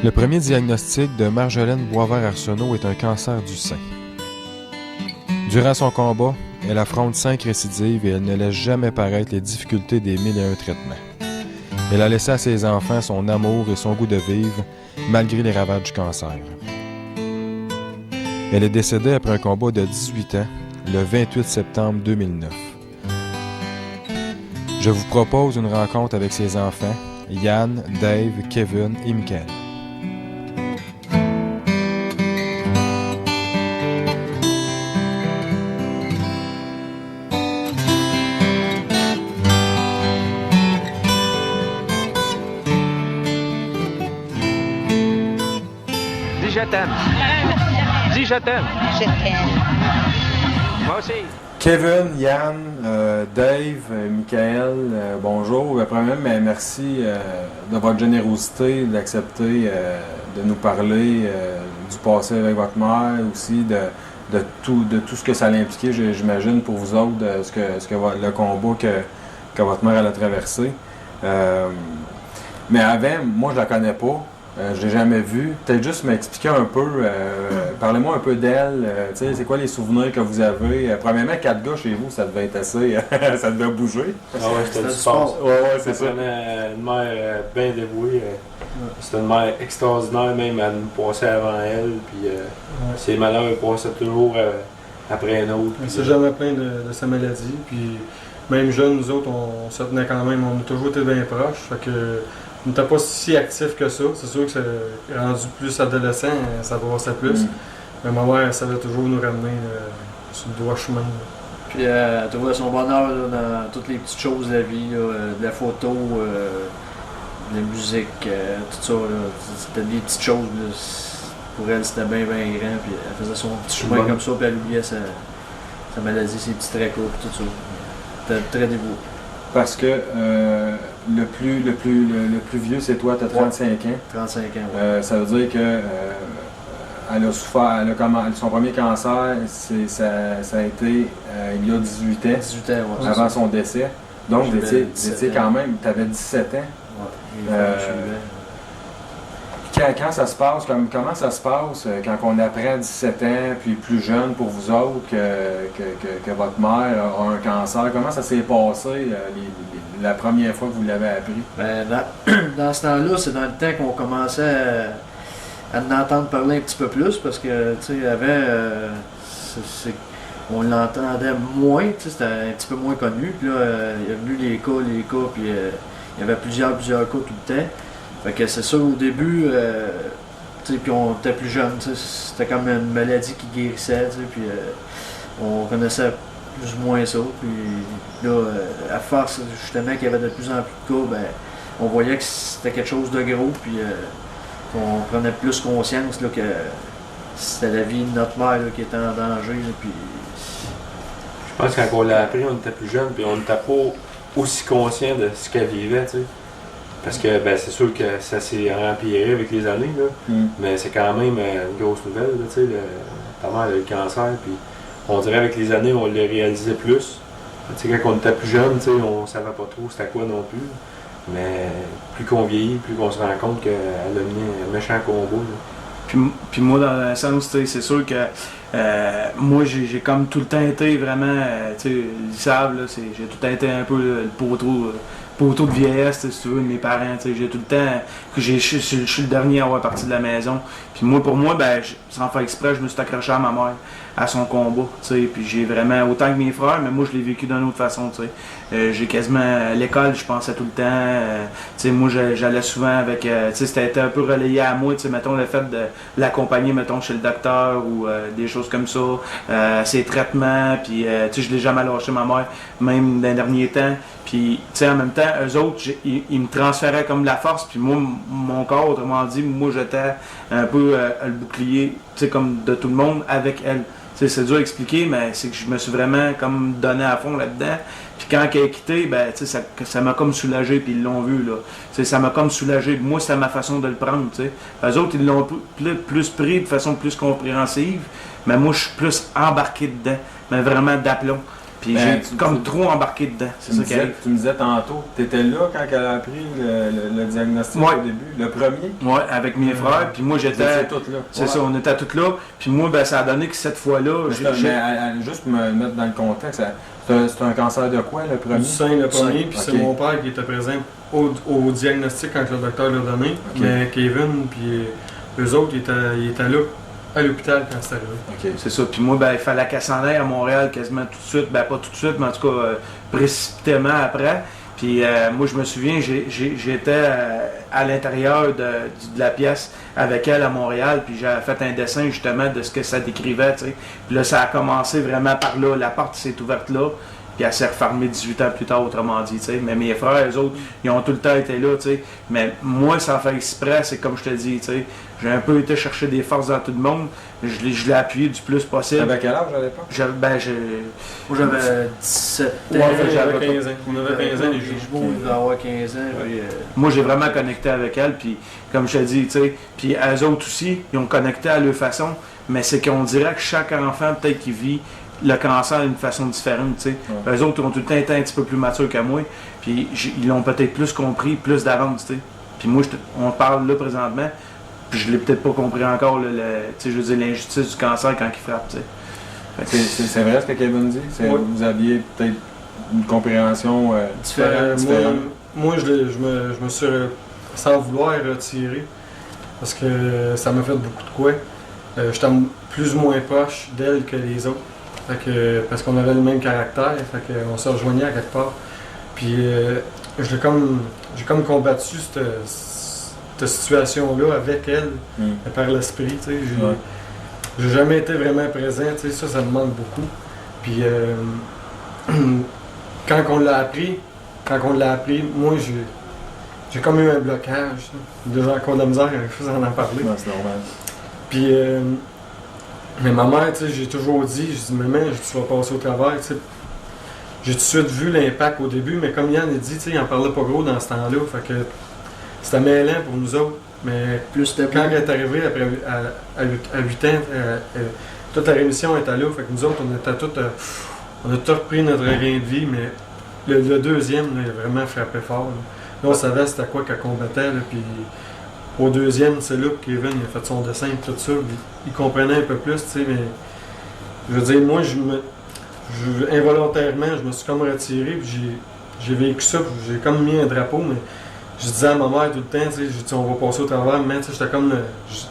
Le premier diagnostic de Marjolaine Boisvert-Arsenault est un cancer du sein. Durant son combat, elle affronte 5 récidives et elle ne laisse jamais paraître les difficultés des 1001 traitements. Elle a laissé à ses enfants son amour et son goût de vivre, malgré les ravages du cancer. Elle est décédée après un combat de 18 ans, le 28 septembre 2009. Je vous propose une rencontre avec ses enfants, Yann, Dave, Kevin et Michael. Dis je t'aime. Dis je t'aime. Je t'aime. Moi aussi. Kevin, Yann, Dave, Michael, bonjour. Premièrement, merci de votre générosité d'accepter de nous parler du passé avec votre mère, aussi de tout ce que ça allait impliquer, j'imagine, pour vous autres, le combat que votre mère elle a traversé. Mais avant, moi, je la connais pas. Je l'ai jamais vue. Peut-être juste m'expliquer un peu, parlez-moi un peu d'elle. C'est quoi les souvenirs que vous avez? Premièrement, 4 gars chez vous, ça devait être assez. Ça devait bouger. Ah ouais, c'était du sport. Ouais, c'est ça. C'était une mère bien dévouée. C'était une mère extraordinaire, même à nous passer avant elle. Puis ses malheurs passaient toujours après un autre. Elle s'est jamais plaint de sa maladie. Puis même jeunes, nous autres, on se tenait quand même. On a toujours été bien proches. Fait que, on n'était pas si actifs que ça. C'est sûr que c'est rendu plus adolescent, ça brassait plus. Mais ma mère, elle savait toujours nous ramener sur le droit chemin. Puis elle trouvait son bonheur là, dans toutes les petites choses de la vie, là, de la photo, de la musique, tout ça. C'était des petites choses. Là. Pour elle, c'était bien grand. Puis elle faisait son petit chemin comme ça, puis elle oubliait sa maladie, ses petits traits courts, tout ça. C'était très dévoué. Parce que le plus vieux, c'est toi, tu as 35 ans. 35 ans, oui. Ça veut dire que elle a souffert, son premier cancer, ça a été il y a 18 ans. 18 ans, oui. Avant son décès. Donc, vous étiez quand même, tu avais 17 ans. Oui, Quand ça se passe, comment ça se passe quand on apprend à 17 ans, puis plus jeune pour vous autres, que votre mère a un cancer? Comment ça s'est passé la première fois que vous l'avez appris? Ben, dans ce temps-là, c'est dans le temps qu'on commençait à en entendre parler un petit peu plus, parce que, tu sais, avant, on l'entendait moins, tu sais, c'était un petit peu moins connu. Puis là, il y a venu les cas, puis il y avait plusieurs cas tout le temps. Fait que c'est sûr, au début, puis on était plus jeunes, c'était comme une maladie qui guérissait, puis on connaissait plus ou moins ça. Puis là, à force, justement, qu'il y avait de plus en plus de cas, ben, on voyait que c'était quelque chose de gros, puis on prenait plus conscience là, que c'était la vie de notre mère là, qui était en danger. Là, puis... Je pense que quand on l'a appris, on était plus jeunes, puis on n'était pas aussi conscient de ce qu'elle vivait, tu sais. Parce que ben, c'est sûr que ça s'est empiré avec les années, là. Mais c'est quand même une grosse nouvelle. Là, ta mère a eu le cancer, puis on dirait avec les années, on le réalisait plus. Quand on était plus jeune, on savait pas trop c'était quoi non plus. Mais plus qu'on vieillit, plus qu'on se rend compte qu'elle a mené un méchant combat. Puis moi, dans un sens, c'est sûr que moi, j'ai comme tout le temps été vraiment, ils savent, là, j'ai tout le temps été un peu le poteau de vieillesse, si tu veux, de mes parents. J'ai tout le temps, je suis le dernier à avoir parti de la maison. Puis moi, pour moi, ben, sans faire exprès, je me suis accroché à ma mère, à son combat. Puis j'ai vraiment, autant que mes frères, mais moi, je l'ai vécu d'une autre façon. J'ai quasiment, à l'école, je pensais tout le temps. Moi, j'allais souvent avec, c'était un peu relayé à moi, mettons, le fait de l'accompagner, mettons, chez le docteur ou des choses comme ça, ses traitements. Puis, je l'ai jamais lâché, ma mère, même dans les derniers temps. Puis, en même temps, eux autres, ils me transféraient comme de la force. Puis moi, mon corps, autrement dit, moi, j'étais un peu le bouclier, comme de tout le monde, avec elle. C'est dur à expliquer, mais c'est que je me suis vraiment comme donné à fond là-dedans. Puis quand elle a quitté, ben, ça m'a comme soulagé, puis ils l'ont vu. Là. Ça m'a comme soulagé. Moi, c'était ma façon de le prendre. T'sais. Eux autres, ils l'ont plus pris de façon plus compréhensive, mais moi, je suis plus embarqué dedans, mais vraiment d'aplomb. Puis Ben, j'ai comme trop embarqué dedans. C'est ça qui arrive. Tu me disais tantôt, tu étais là quand elle a appris le diagnostic Ouais. au début, le premier? Ouais, avec mes frères. Puis moi, Vous j'étais. étiez tous là. C'est ça, on était tous là. Puis moi, ben, ça a donné que cette fois-là, Juste pour me mettre dans le contexte, c'est un cancer de quoi le premier? Du sein le premier, Sein, puis ok. c'est mon père qui était présent au diagnostic quand le docteur l'a donné. Ok. Mais Kevin, puis eux autres, ils étaient là à l'hôpital quand c'est arrivé. Ok. c'est ça. Puis moi, ben, il fallait qu'elle s'en aille à Montréal quasiment tout de suite. Ben, pas tout de suite, mais en tout cas, précipitamment après. Puis moi, je me souviens, j'étais à l'intérieur de la pièce avec elle à Montréal, puis j'avais fait un dessin justement de ce que ça décrivait, tu sais. Puis là, ça a commencé vraiment par là. La porte s'est ouverte là, puis elle s'est refermée 18 ans plus tard, autrement dit, tu sais. Mais mes frères, eux autres, ils ont tout le temps été là, tu sais. Mais moi, sans faire exprès, c'est comme je te dis, tu sais. J'ai un peu été chercher des forces dans tout le monde. Je l'ai appuyé du plus possible. T'avais quel âge à l'époque? Moi, j'avais 17 ans. Ouais, j'avais j'avais 15 ans. On avait 15 ans, les Les jumeaux. jumeaux, ils devaient avoir 15 ans. Puis, Moi, j'ai vraiment connecté avec elle, puis comme je te dis, tu sais, puis eux autres aussi, ils ont connecté à leur façon, mais c'est qu'on dirait que chaque enfant, peut-être qu'il vit le cancer d'une façon différente, tu sais. Ouais. Eux autres ont tout le temps été un petit peu plus matures que moi, puis ils l'ont peut-être plus compris, plus d'avance, tu sais. Puis moi, on parle là présentement, puis je l'ai peut-être pas compris encore, tu sais, je veux dire, l'injustice du cancer quand il frappe, tu sais. Fait que C'est vrai ce que Kevin dit? Ouais. Vous aviez peut-être une compréhension différente? Moi, je me suis, sans vouloir, retiré. Parce que ça m'a fait beaucoup de quoi. J'étais plus ou moins proche d'elle que les autres. Parce qu'on avait le même caractère, on se rejoignait à quelque part. Puis j'ai comme combattu cette situation-là avec elle, par l'esprit. Tu sais. J'ai jamais été vraiment présent, tu sais, ça me manque beaucoup. Puis quand on l'a appris, moi j'ai comme eu un blocage. Déjà encore de la misère, je en parler. Non, c'est normal. Puis mais ma mère, tu sais, j'ai toujours dit, je dis maman, tu vas passer au travail, tu sais. J'ai tout de suite vu l'impact au début, mais comme Yann a dit, tu sais, il en parlait pas gros dans ce temps-là, fait que c'était mêlant pour nous autres. Mais plus de quand elle est arrivée après, à 8 ans, toute la rémission était là, fait que nous autres, on a tout repris notre regain de vie, mais le deuxième, là, il a vraiment frappé fort. Là, on savait c'était quoi qu'elle combattait, là, puis au deuxième, c'est là que Kevin il a fait son dessin et tout ça, il comprenait un peu plus, tu sais, mais je veux dire, moi, involontairement, je me suis comme retiré, puis j'ai vécu ça, puis j'ai comme mis un drapeau, mais je disais à ma mère tout le temps, tu sais, je dis on va passer au travers, mais tu sais, j'étais comme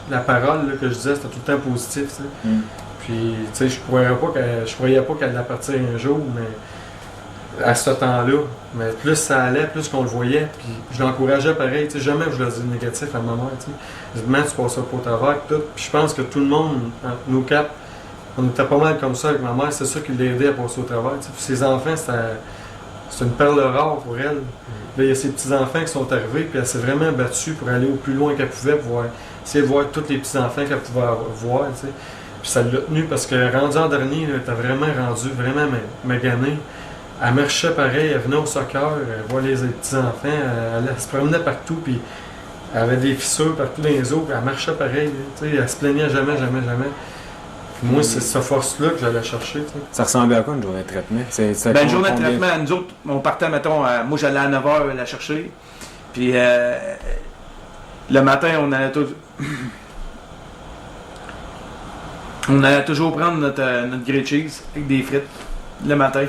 la parole là, que je disais, c'était tout le temps positif, tu sais. Puis, tu sais, je croyais pas qu'elle allait partir un jour, mais à ce temps-là, mais plus ça allait, plus qu'on le voyait, puis je l'encourageais pareil, tu sais, jamais je le disais négatif à ma mère, tu sais. Je dis, tu passes pas au travers, tout. Puis je pense que tout le monde, nos quatre, on était pas mal comme ça avec ma mère, c'est ça qui l'a aidé à passer au travers, tu sais. Puis ses enfants, c'est une perle rare pour elle. Là, il y a ses petits-enfants qui sont arrivés, puis elle s'est vraiment battue pour aller au plus loin qu'elle pouvait, pour essayer de voir tous les petits-enfants qu'elle pouvait voir, tu sais. Puis ça l'a tenu parce que rendu en dernier, elle était vraiment rendue, vraiment maganée. Elle marchait pareil, elle venait au soccer, elle voit les petits-enfants, elle se promenait partout, puis elle avait des fissures partout dans les os, puis elle marchait pareil, tu sais, elle se plaignait jamais. Puis moi, c'est cette force-là que j'allais chercher, tu sais. Ça ressemblait à quoi une journée de traitement? Une journée de traitement, nous autres, on partait, mettons, moi j'allais à 9h la chercher, puis le matin, on allait toujours prendre notre grilled cheese avec des frites le matin.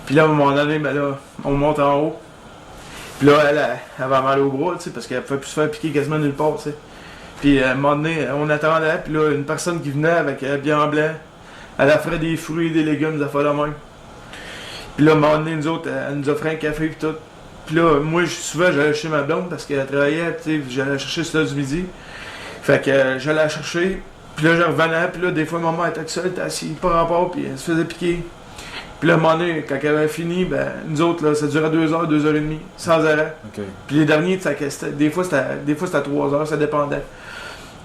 Puis là, à un moment donné, ben là, on monte en haut. Puis là, elle avait mal au bras, tu sais, parce qu'elle pouvait plus se faire piquer quasiment nulle part, tu sais. Puis à un moment donné, on attendait, puis là, une personne qui venait avec bien en blanc, elle offrait des fruits et des légumes, ça fait la même. Puis là, à un moment donné, nous autres, elle nous offrait un café et tout. Puis là, moi, souvent, j'allais chez ma blonde parce qu'elle travaillait, tu sais, j'allais chercher cela du midi. Fait que j'allais la chercher, puis là, je revenais, puis là, des fois, maman était toute seule, elle était assise par rapport, puis elle se faisait piquer. Puis là, à un moment donné, quand elle avait fini, ben, nous autres, là, ça durait 2 heures, 2 heures et demie, sans arrêt. Okay. Puis les derniers, des fois, c'était 3 heures, ça dépendait.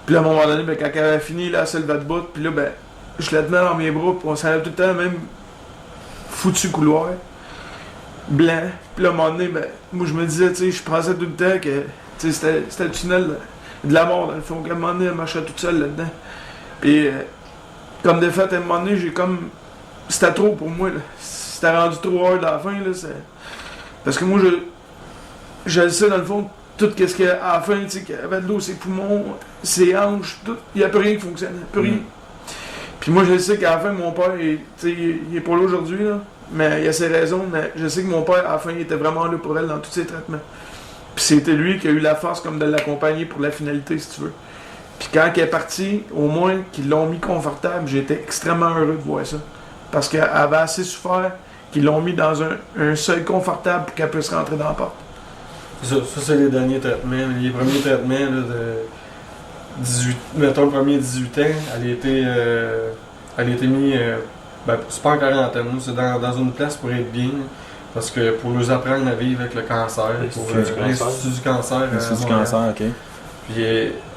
Puis là, à un moment donné, ben, quand elle avait fini, là, elle se levait de bout, puis là, ben, je la tenais dans mes bras, puis on s'en allait tout le temps, même foutu couloir, blanc. Puis là, à un moment donné, ben, moi, je me disais, tu sais, je pensais tout le temps que, tu sais, c'était le tunnel de la mort, dans le fond, qu'à un moment donné, elle marchait toute seule là-dedans. Puis, comme de fait, à un moment donné, j'ai comme c'était trop pour moi. Là. C'était rendu trop hard à la fin. Là, parce que moi, je le sais dans le fond, tout ce qu'il y a à la fin, tu sais, qu'il y avait de l'eau, ses poumons, ses hanches, tout. Il n'y a plus rien qui fonctionnait. Plus rien. Puis moi, je sais qu'à la fin, mon père, il est pas là aujourd'hui, là, mais il a ses raisons. Mais je sais que mon père, à la fin, il était vraiment là pour elle dans tous ses traitements. Puis c'était lui qui a eu la force comme de l'accompagner pour la finalité, si tu veux. Puis quand elle est partie, au moins qu'ils l'ont mis confortable, j'étais extrêmement heureux de voir ça. Parce qu'elle avait assez souffert qu'ils l'ont mis dans un seuil confortable pour qu'elle puisse rentrer dans la porte. Ça c'est les derniers traitements. Les premiers traitements là, de 18, mettons le premier 18 ans, elle a été mise, c'est pas en quarantaine, c'est dans une place pour être bien. Parce que pour nous apprendre à vivre avec le cancer, pour l'Institut du cancer. L'Institut du cancer, ok. Puis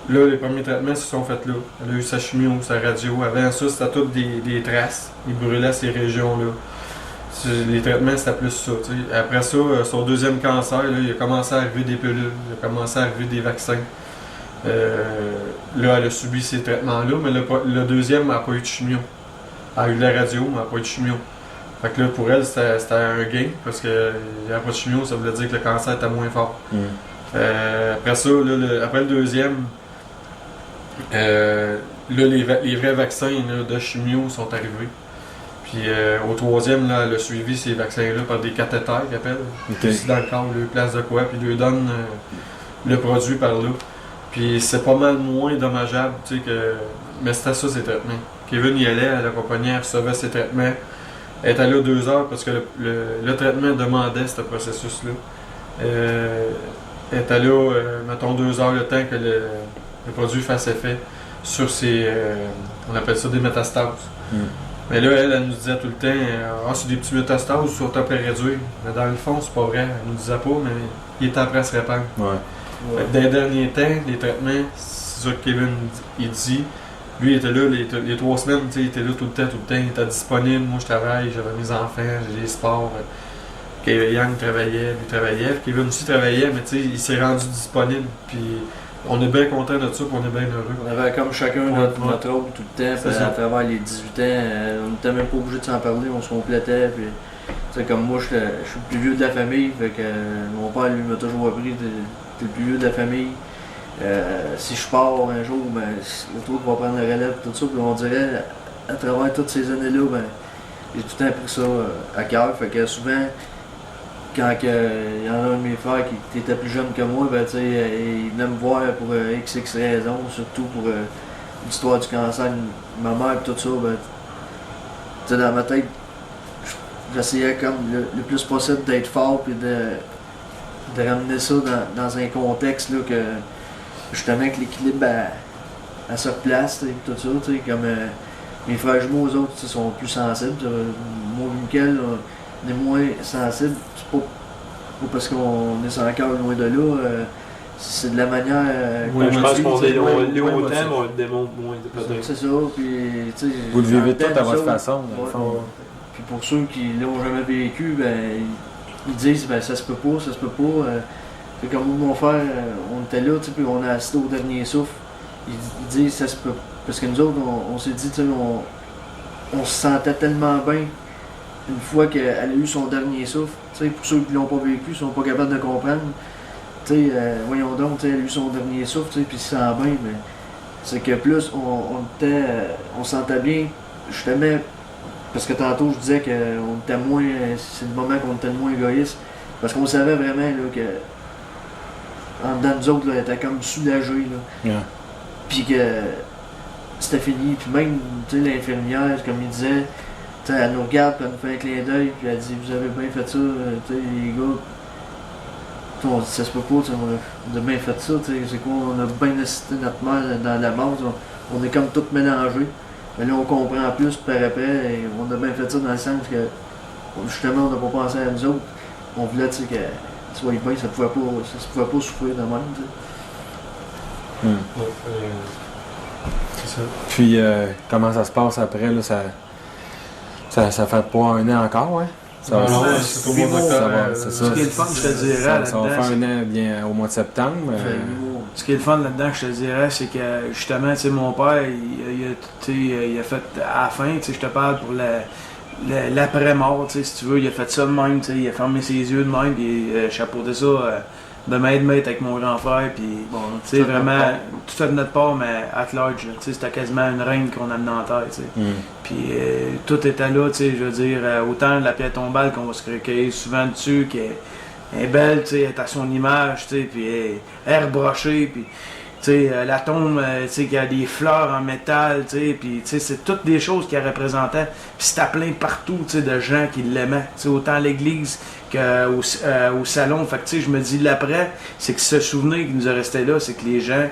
là, les premiers traitements se sont faits là. Elle a eu sa chimio, sa radio. Avant ça, c'était toutes des traces. Il brûlait ces régions-là. Les traitements, c'était plus ça. T'sais. Après ça, son deuxième cancer, là, il a commencé à arriver des pilules, il a commencé à arriver des vaccins. Là, elle a subi ces traitements-là, mais le deuxième, elle n'a pas eu de chimio. Elle a eu de la radio, mais elle n'a pas eu de chimio. Fait que là, pour elle, c'était un gain, parce qu'il n'y avait pas de chimio, ça voulait dire que le cancer était moins fort. Après ça, là, après le deuxième, là, les vrais vaccins là, de chimio sont arrivés. Puis au troisième, là, elle a suivi ces vaccins-là par des cathéters qu'ils appellent. Ici dans le corps, lui place de quoi, puis lui donne le produit par là. Puis c'est pas mal moins dommageable, tu sais, que. Mais c'était ça, ces traitements. Kevin y allait, elle accompagnait, elle recevait ses traitements. Elle était là 2 heures parce que le traitement demandait ce processus-là. Elle était là, mettons 2 heures le temps que le produit fasse effet sur ses. On appelle ça des métastases. Mais là, elle nous disait tout le temps, c'est des petits métastases sur temps près réduire. Mais dans le fond, c'est pas vrai. Elle nous disait pas, mais il est en prêt à se répandre. Ouais. Dans les derniers temps, les traitements, c'est ça que Kevin il dit. Lui, il était là les 3 semaines, il était là tout le temps, il était disponible. Moi, je travaille, j'avais mes enfants, j'ai les sports. Yang travaillait, lui travaillait. Kevin aussi travaillait, mais il s'est rendu disponible. Puis on est bien content de ça, puis on est bien heureux. On avait comme chacun notre rôle tout le temps, à travers les 18 ans. On n'était même pas obligé de s'en parler, on se complétait. Puis, comme moi, je suis le plus vieux de la famille, fait que mon père, lui, m'a toujours appris d'être le plus vieux de la famille. Si je pars un jour, ben, le truc va prendre la relève, tout ça, puis on dirait, à travers toutes ces années-là, ben, j'ai tout le temps pris ça à cœur. Fait que souvent, quand il y en a un de mes frères qui était plus jeune que moi, ben, il venait me voir pour XX raisons, surtout pour l'histoire du cancer de ma mère et tout ça. Ben, dans ma tête, j'essayais comme le plus possible d'être fort et de ramener ça dans un contexte là, que justement que l'équilibre à se replace et tout ça. Comme mes frères jumeaux, eux autres, sont plus sensibles. Moi et Michael, on est moins sensibles. C'est pas parce qu'on est sans cœur loin de là. C'est de la manière. Je pense qu'on est autant, mais on le démontre moins. C'est ça. Puis, vous le vivez tout à votre façon, dans le fond. Puis pour ceux qui l'ont jamais vécu, ben, ils disent ben, ça se peut pas, ça se peut pas. Comme mon frère, on était là, puis on a assisté au dernier souffle. Ils disent ça se peut. Parce que nous autres, on s'est dit, on se sentait tellement bien une fois qu'elle a eu son dernier souffle. Pour ceux qui ne l'ont pas vécu, ils sont pas capables de comprendre. Voyons donc, elle a eu son dernier souffle, puis il se sent bien, mais c'est que plus on se sentait bien, justement, parce que tantôt je disais qu'on était moins, c'est le moment qu'on était le moins égoïste, parce qu'on savait vraiment là, que en dedans de nous autres, là, elle était comme soulagée, puis que c'était fini, puis même l'infirmière, comme il disait, elle nous regarde, puis elle nous fait un clin d'œil, puis elle dit vous avez bien fait ça, les gars. On dit ça se peut pas, on a bien fait ça, c'est quoi, on a bien assisté notre mère dans la mort, on est comme tout mélangé. Mais là on comprend plus par après, et on a bien fait ça dans le sens que justement on n'a pas pensé à nous autres. On voulait qu'elle soit bien, ça pouvait pas souffrir de même. C'est ça. Puis comment ça se passe après là, ça fait pas 1 an encore, hein? Ça va, c'est ça. Ce qui est le fun, je te dirais là-dedans. Ça va faire 1 an bien au mois de septembre. Ce qui est le fun là-dedans, je te dirais, c'est que justement, mon père, il a fait à la fin, je te parle pour l'après-mort, si tu veux, il a fait ça de même, il a fermé ses yeux de même, puis chapeauté ça de main de maître avec mon grand frère, puis bon, tu sais, vraiment, tout fait de notre part, mais at large, c'était quasiment une reine qu'on amenait en terre, tu sais. Puis tout était là, tu sais, je veux dire, autant la pierre tombale qu'on va se recueillir souvent dessus, qui est belle, tu sais, elle est à son image, tu sais, puis elle est rebrochée, puis la tombe, qui a des fleurs en métal, puis c'est toutes des choses qu'elle représentait. Puis c'était plein partout de gens qui l'aimaient, autant à l'église qu'au salon. Fait que je me dis, l'après, c'est que ce souvenir qui nous est resté là, c'est que les gens,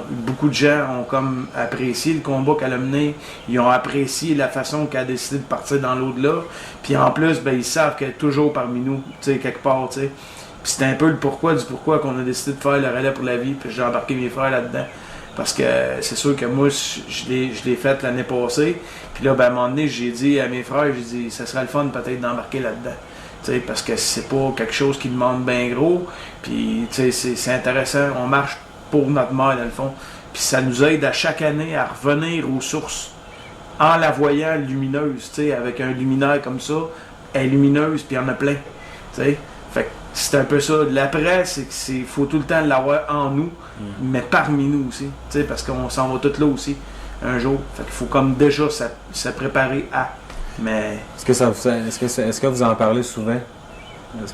beaucoup de gens ont comme apprécié le combat qu'elle a mené, ils ont apprécié la façon qu'elle a décidé de partir dans l'au-delà. Puis en plus, ben, ils savent qu'elle est toujours parmi nous, quelque part, Puis c'était un peu le pourquoi qu'on a décidé de faire le relais pour la vie, puis j'ai embarqué mes frères là-dedans. Parce que c'est sûr que moi, je l'ai fait l'année passée. Puis là, ben, à un moment donné, j'ai dit à mes frères, j'ai dit, ça serait le fun peut-être d'embarquer là-dedans. Parce que c'est pas quelque chose qui demande bien gros. Puis c'est intéressant, on marche pour notre mère dans le fond. Puis ça nous aide à chaque année à revenir aux sources en la voyant lumineuse. Avec un luminaire comme ça, elle est lumineuse, puis il y en a plein. Fait que c'est un peu ça. L'après, c'est qu'il faut tout le temps l'avoir en nous, mais parmi nous aussi. Parce qu'on s'en va tous là aussi, un jour. Fait qu'il faut comme déjà se préparer à. Mais... Est-ce que vous en parlez souvent? Est-ce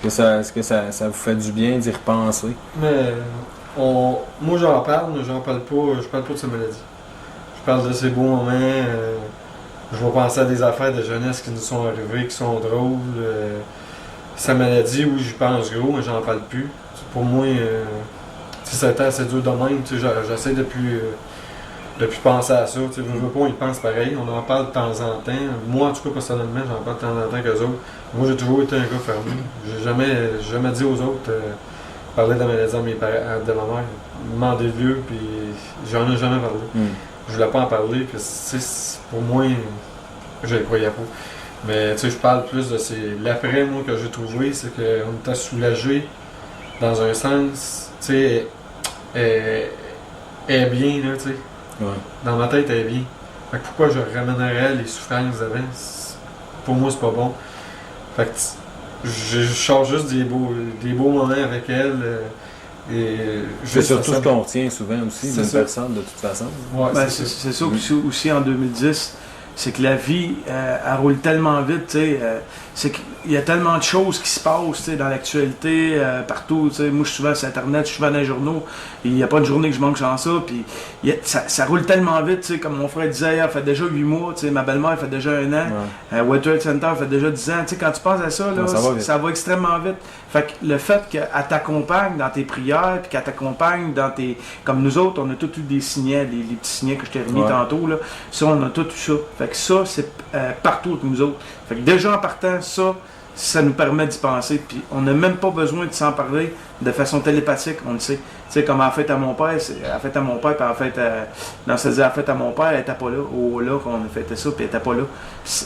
que ça vous fait du bien d'y repenser? Mais moi j'en parle, mais je parle pas de sa maladie. Je parle de ces beaux moments. Je vais penser à des affaires de jeunesse qui nous sont arrivées, qui sont drôles. Sa maladie, oui, j'y pense gros, mais j'en parle plus. Pour moi, ça a été assez dur de même. J'essaie de plus penser à ça. Je veux pas, on y pense pareil. On en parle de temps en temps. Moi, en tout cas, personnellement, j'en parle de temps en temps qu'eux autres. Moi, j'ai toujours été un gars fermé. J'ai jamais dit aux autres parler de la maladie de ma mère. Demander vieux, puis j'en ai jamais parlé. Je voulais pas en parler, puis pour moi, je le croyais pas. Mais je parle plus de l'après, moi, que j'ai trouvé, c'est qu'on était soulagé dans un sens, elle est bien, là, Ouais. Dans ma tête, elle est bien. Fait que pourquoi je ramènerais les souffrances d'avant? Pour moi, c'est pas bon. Fait que je charge juste des beaux moments avec elle. C'est surtout ce qu'on retient souvent aussi d'une personne, de toute façon. Ouais, ben, c'est ça aussi en 2010. C'est que la vie, elle roule tellement vite, c'est qu'il y a tellement de choses qui se passent, dans l'actualité, partout, moi je suis souvent sur Internet, je suis souvent dans les journaux, il n'y a pas de journée que je manque sans ça, puis ça roule tellement vite, comme mon frère disait, elle fait déjà 8 mois, ma belle-mère fait déjà 1 an, World Trade Center fait déjà 10 ans, quand tu penses à ça, là, ça va extrêmement vite. Fait que le fait qu'elle t'accompagne dans tes prières, puis qu'elle t'accompagne dans tes... Comme nous autres, on a tous eu des signets, les petits signets que je t'ai remis tantôt, là, ça, on a tout eu ça. Fait que ça, c'est partout avec nous autres. Fait que déjà en partant, ça nous permet d'y penser. Puis on n'a même pas besoin de s'en parler de façon télépathique, on le sait. Tu sais, comme elle a fait à mon père, puis en fait, dans ce à fête à mon père, elle n'était pas là. Là, qu'on a fêté ça, puis elle n'était pas là.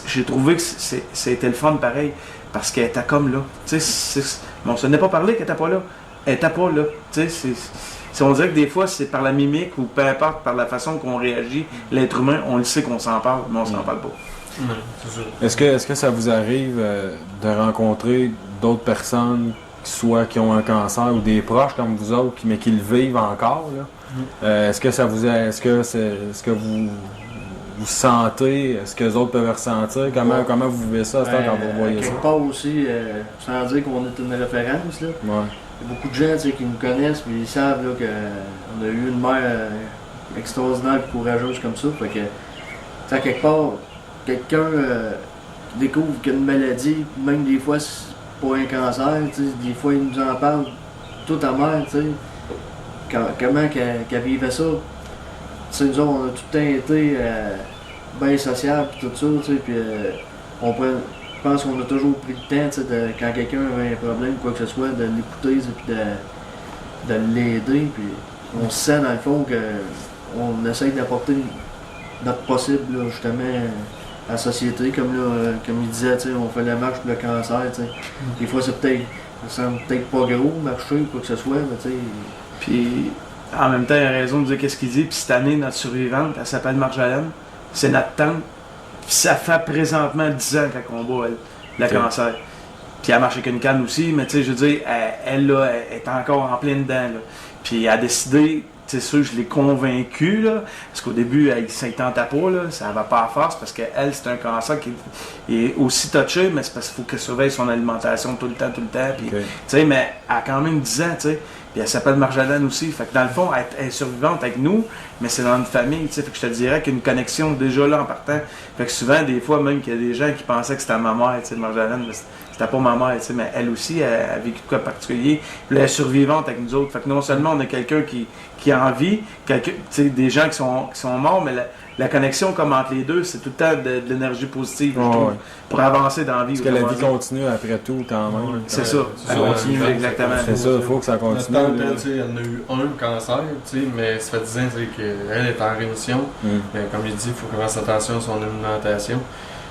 J'ai trouvé que c'était le fun pareil, parce qu'elle était comme là. Tu sais, on se n'est pas parlé qu'elle n'était pas là. Elle n'était pas là. Tu sais, on dirait que des fois, c'est par la mimique ou peu importe, par la façon qu'on réagit, l'être humain, on le sait qu'on s'en parle, mais on s'en parle pas. Est-ce que ça vous arrive de rencontrer d'autres personnes qui ont un cancer ou des proches comme vous autres, mais qui le vivent encore, là? Est-ce que vous sentez, est-ce que les autres peuvent ressentir? Comment vous vivez ça quand vous voyez ça? Quelque part aussi, sans dire qu'on est une référence, là. Ouais. Il y a beaucoup de gens qui nous connaissent, puis ils savent qu'on a eu une mère extraordinaire et courageuse comme ça. Fait que, quelque part, quelqu'un découvre qu'il y a une maladie, même des fois c'est pas un cancer, des fois il nous en parle, toute ta mère, comment qu'elle vivait ça. Nous autres, on a tout le temps été bien sociables et tout ça, puis je pense qu'on a toujours pris le temps, quand quelqu'un avait un problème, quoi que ce soit, de l'écouter et de l'aider. Puis on se sent dans le fond qu'on essaye d'apporter notre possible, là, justement, à la société. Comme il disait, on fait la marche pour le cancer. Des fois, ça semble peut-être pas gros, marcher ou quoi que ce soit, mais puis en même temps, il a raison de dire qu'est-ce qu'il dit. Puis cette année, notre survivante, elle s'appelle Marjolaine. C'est notre tante. Puis ça fait présentement 10 ans qu'elle combat, le cancer. Puis elle marche avec une canne aussi, mais tu sais, je veux dire, elle est encore en plein dedans. Là. Puis elle a décidé, c'est sûr, je l'ai convaincue, là, parce qu'au début, elle ne tentait pas, là, ça va pas à force, parce qu'elle, c'est un cancer qui est aussi touché, mais c'est parce qu'il faut qu'elle surveille son alimentation tout le temps. Puis, tu sais, mais elle a quand même 10 ans, tu sais. Puis elle s'appelle Marjolaine aussi. Fait que dans le fond, elle est survivante avec nous, mais c'est dans une famille, tu sais. Fait que je te dirais qu'il y a une connexion déjà là en partant. Fait que souvent, des fois, même qu'il y a des gens qui pensaient que c'était ma mère, tu sais, Marjolaine, mais c'était pas ma mère, tu sais, mais elle aussi, elle a vécu de quoi particulier. Puis elle est survivante avec nous autres. Fait que non seulement on a quelqu'un qui a envie, tu sais, des gens qui sont morts, mais la connexion comme entre les deux, c'est tout le temps de l'énergie positive, je trouve, pour avancer dans la vie. Parce que la vie continue après tout, quand même. C'est ça, elle continue, exactement. C'est ça, il faut que ça continue. Notre tante, elle en a eu un cancer, mais ça fait 10 ans qu'elle est en rémission. Mais comme il dit, il faut qu'elle fasse attention à son alimentation.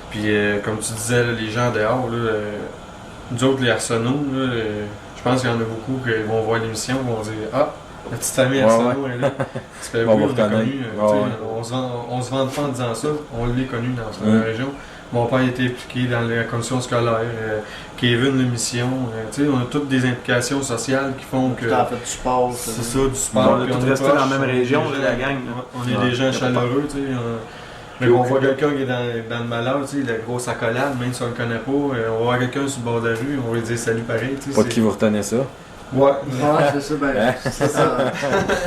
Puis comme tu disais, là, les gens dehors, là, nous autres, les Arsenault, je pense qu'il y en a beaucoup qui vont voir l'émission et vont dire « Ah, la petite famille Arsenault est là. » Parce que oui, on l'a connu. On se vante pas en disant ça. On l'a connu dans la région. Mon père était impliqué dans la commission scolaire. Kevin, l'émission. On a toutes des implications sociales qui font que... Tu as fait du sport. C'est ça, du sport. On est tous restés dans la même région, la gang. On est des gens chaleureux, tu sais. Mais on voit quelqu'un qui est dans le malheur, tu sais, la grosse accolade, même si on le connaît pas, on va voir quelqu'un sur le bord de la rue, on va lui dire salut pareil. Tu sais, pas de qui vous retenez ça. Ouais, c'est ça, ben, c'est ça.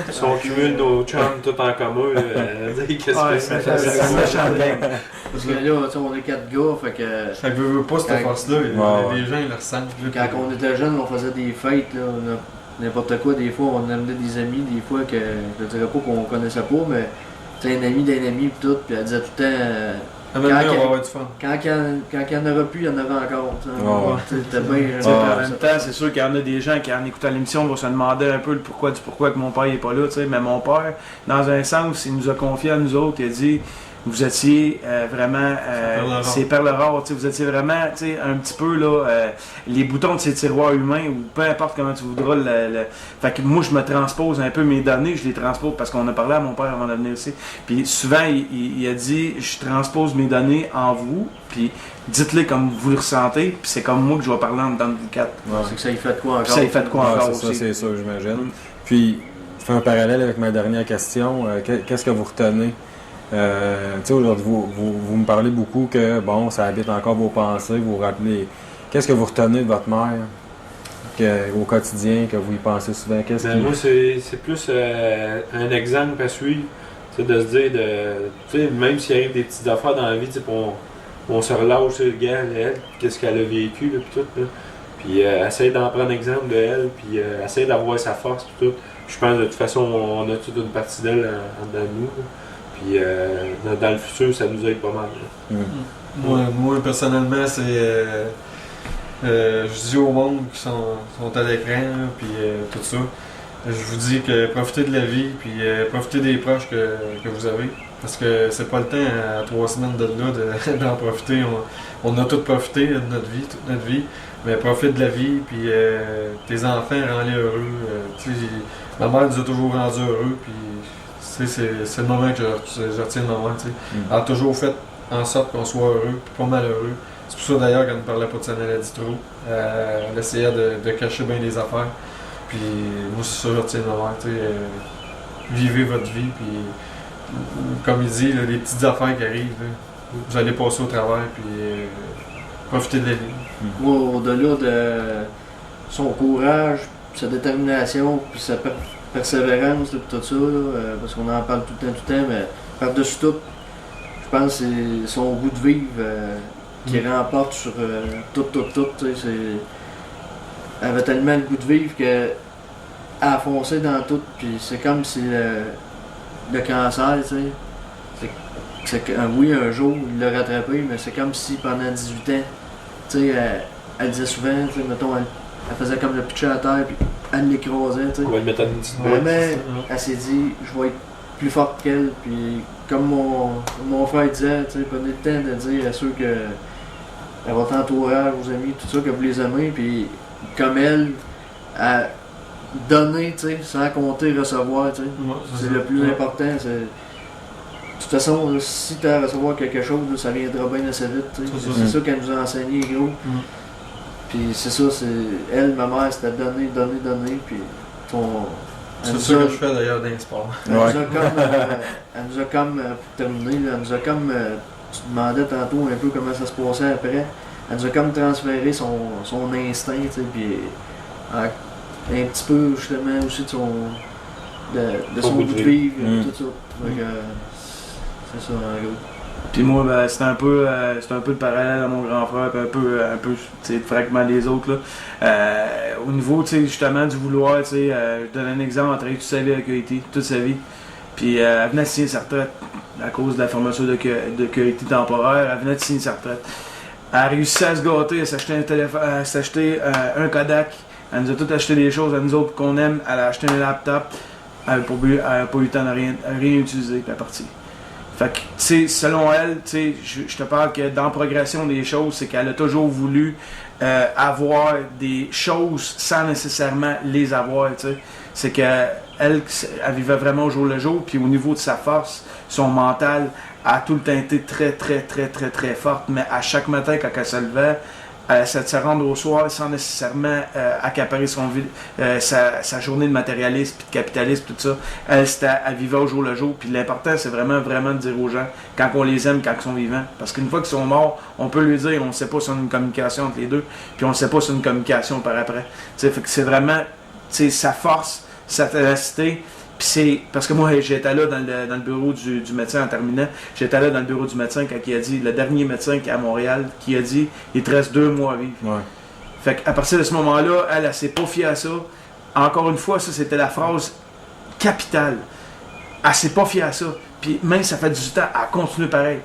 Si on cumule nos chums tout en commun, qu'est-ce que c'est? C'est méchant gang. Parce que là, on est 4 gars, fait que... Ça veut pas cette force-là, les gens ils le ressentent. Quand on était jeunes, on faisait des fêtes, là, n'importe quoi, des fois on amenait des amis, des fois que je dirais pas qu'on connaissait pas, mais un ami d'un ami pis tout, puis elle disait tout le temps... on va avoir du fun. Quand il y en aura plus, il y en aura encore. C'était bien. En même temps, c'est sûr qu'il y en a des gens qui, en écoutant l'émission, vont se demander un peu le pourquoi du pourquoi que mon père n'est pas là. Mais mon père, dans un sens, il nous a confié à nous autres. Il a dit vous étiez vraiment ces perles rares, vous étiez vraiment un petit peu là, les boutons de ces tiroirs humains, ou peu importe comment tu voudras fait que moi je me transpose un peu mes données, je les transpose parce qu'on a parlé à mon père avant de venir aussi, puis souvent il a dit je transpose mes données en vous, puis dites-les comme vous le ressentez, puis c'est comme moi que je vais parler en dedans de 4. C'est que ça y fait de quoi encore. Ça y fait de quoi encore ça, aussi. c'est ça, j'imagine. Puis je fais un parallèle avec ma dernière question, qu'est-ce que vous retenez? Aujourd'hui, vous me parlez beaucoup que bon, ça habite encore vos pensées, vous vous rappelez. Qu'est-ce que vous retenez de votre mère au quotidien, que vous y pensez souvent? Moi, c'est plus un exemple à suivre, de se dire, même s'il arrive des petites affaires dans la vie, on se relâche sur le gars, elle, qu'est-ce qu'elle a vécu, là, puis tout. Là. Puis essayer d'en prendre exemple de elle, puis essayer d'avoir sa force, puis tout. Je pense de toute façon, on a toute une partie d'elle en dedans de nous. Là. Puis dans le futur, ça nous aide pas mal. Moi, personnellement, c'est. Je dis au monde qui sont à l'écran, puis tout ça. Je vous dis que profitez de la vie, puis profitez des proches que vous avez. Parce que c'est pas le temps, à 3 semaines de là, d'en profiter. On a tous profité de notre vie, toute notre vie. Mais profite de la vie, puis tes enfants, rends-les heureux. Ma mère nous a toujours rendus heureux, puis. C'est le moment que je retiens le moment. Elle a toujours fait en sorte qu'on soit heureux, puis pas malheureux. C'est pour ça d'ailleurs qu'elle ne parlait pas de sa maladie trop. Elle essayait de cacher bien les affaires. Puis moi, c'est ça que je retiens le moment. Vivez votre vie, puis comme il dit, les petites affaires qui arrivent, vous allez passer au travers, puis profitez de la vie. Moi, au-delà de son courage, sa détermination, puis sa persévérance, là, tout ça, parce qu'on en parle tout le temps, mais par-dessus tout, je pense que c'est son goût de vivre qui remporte sur tout. Elle avait tellement le goût de vivre qu'elle a foncé dans tout, puis c'est comme si le cancer, oui, un jour, il l'a rattrapé, mais c'est comme si pendant 18 ans, elle disait souvent, mettons, elle faisait comme le pitcher à terre, puis elle l'écrasait, On va le mettre à une petite boîte. Mais elle s'est dit, je vais être plus forte qu'elle, puis comme mon frère disait, prenez le temps de dire à ceux que à votre entourage, vos amis, tout ça, que vous les aimez, puis comme elle, à donner, sans compter recevoir, c'est le plus important. toute façon, là, si tu as à recevoir quelque chose, là, ça viendra bien assez vite. C'est ça qu'elle nous a enseigné, gros. Puis c'est ça, elle, ma mère, c'était donner, puis c'est ça que je fais d'ailleurs dans le sport. Elle nous a comme, pour terminer, là, elle nous a comme, tu demandais tantôt un peu comment ça se passait après, elle nous a comme transféré son instinct, tu sais, puis un petit peu justement aussi de son goût de vivre, tout ça. Donc, c'est ça, en gros. Puis moi, ben, c'était un peu le parallèle à mon grand frère, puis un peu le fragment des autres. Là. Au niveau justement du vouloir, je donne un exemple, elle a travaillé toute sa vie avec EIT, toute sa vie. Puis elle venait de signer sa retraite à cause de la formation de EIT temporaire, elle venait de signer sa retraite. Elle a réussi à se gâter, à s'acheter un téléphone, à s'acheter un Kodak. Elle nous a tout acheté des choses à nous autres qu'on aime. Elle a acheté un laptop. Elle n'a pas eu le temps de rien utiliser, puis elle est partie. Fait que, tu sais, selon elle, je te parle que dans la progression des choses, c'est qu'elle a toujours voulu avoir des choses sans nécessairement les avoir, tu sais. C'est qu'elle vivait vraiment au jour le jour, puis au niveau de sa force, son mental a tout le temps été très, très, très, très, très forte, mais à chaque matin, quand elle se levait, elle essaie de se rendre au soir sans nécessairement accaparer sa journée de matérialisme puis de capitalisme, tout ça. Elle vivait au jour le jour. Puis l'important, c'est vraiment de dire aux gens quand on les aime, quand ils sont vivants. Parce qu'une fois qu'ils sont morts, on peut lui dire, on ne sait pas si on a une communication entre les deux, puis on ne sait pas si on a une communication par après. Fait que c'est vraiment sa force, sa ténacité. Puis c'est parce que moi j'étais là dans le bureau du médecin en terminant. J'étais là dans le bureau du médecin quand il a dit, le dernier médecin qui est à Montréal, qui a dit il te reste 2 mois à vivre. Ouais. Fait qu'à partir de ce moment-là, elle s'est pas fiée à ça. Encore une fois, ça c'était la phrase capitale. Elle s'est pas fiée à ça. Puis même ça fait 18 ans, elle continue pareil.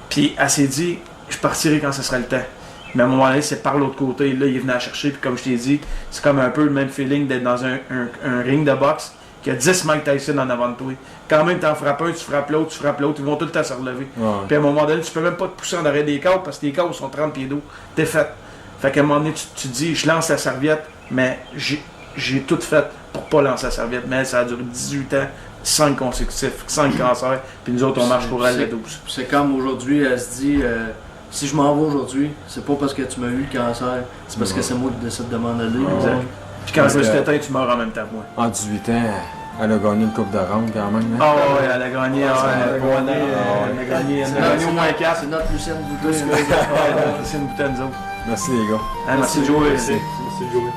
Puis elle s'est dit, je partirai quand ce sera le temps. Mais à un moment donné, c'est par l'autre côté. Là, il est venu la chercher. Puis comme je t'ai dit, c'est comme un peu le même feeling d'être dans un ring de boxe. Qu'il y a 10 Mike Tyson en avant de toi. Quand même, t'en frappes un, tu frappes l'autre, ils vont tout le temps se relever. Ouais. Puis à un moment donné, tu peux même pas te pousser en arrêt des cadres parce que les cadres sont 30 pieds d'eau. T'es fait. Fait qu'à un moment donné, tu te dis, je lance la serviette, mais j'ai tout fait pour pas lancer la serviette. Mais ça a duré 18 ans, 5 consécutifs, 5 cancers, puis nous autres, on marche pour elle les 12. C'est comme aujourd'hui, elle se dit, si je m'en vais aujourd'hui, c'est pas parce que tu m'as eu le cancer, c'est parce que c'est moi qui décide de m'en aller. Exact. Puis quand je me suis éteint, tu meurs en même temps que moi. En 18 ans, elle a gagné une coupe de ronde quand même. Ah ouais, elle a gagné. Elle a gagné au moins 4. C'est notre Lucien Boutin. C'est une bouteille, nous autres. Merci les gars. Merci de jouer. Merci de jouer.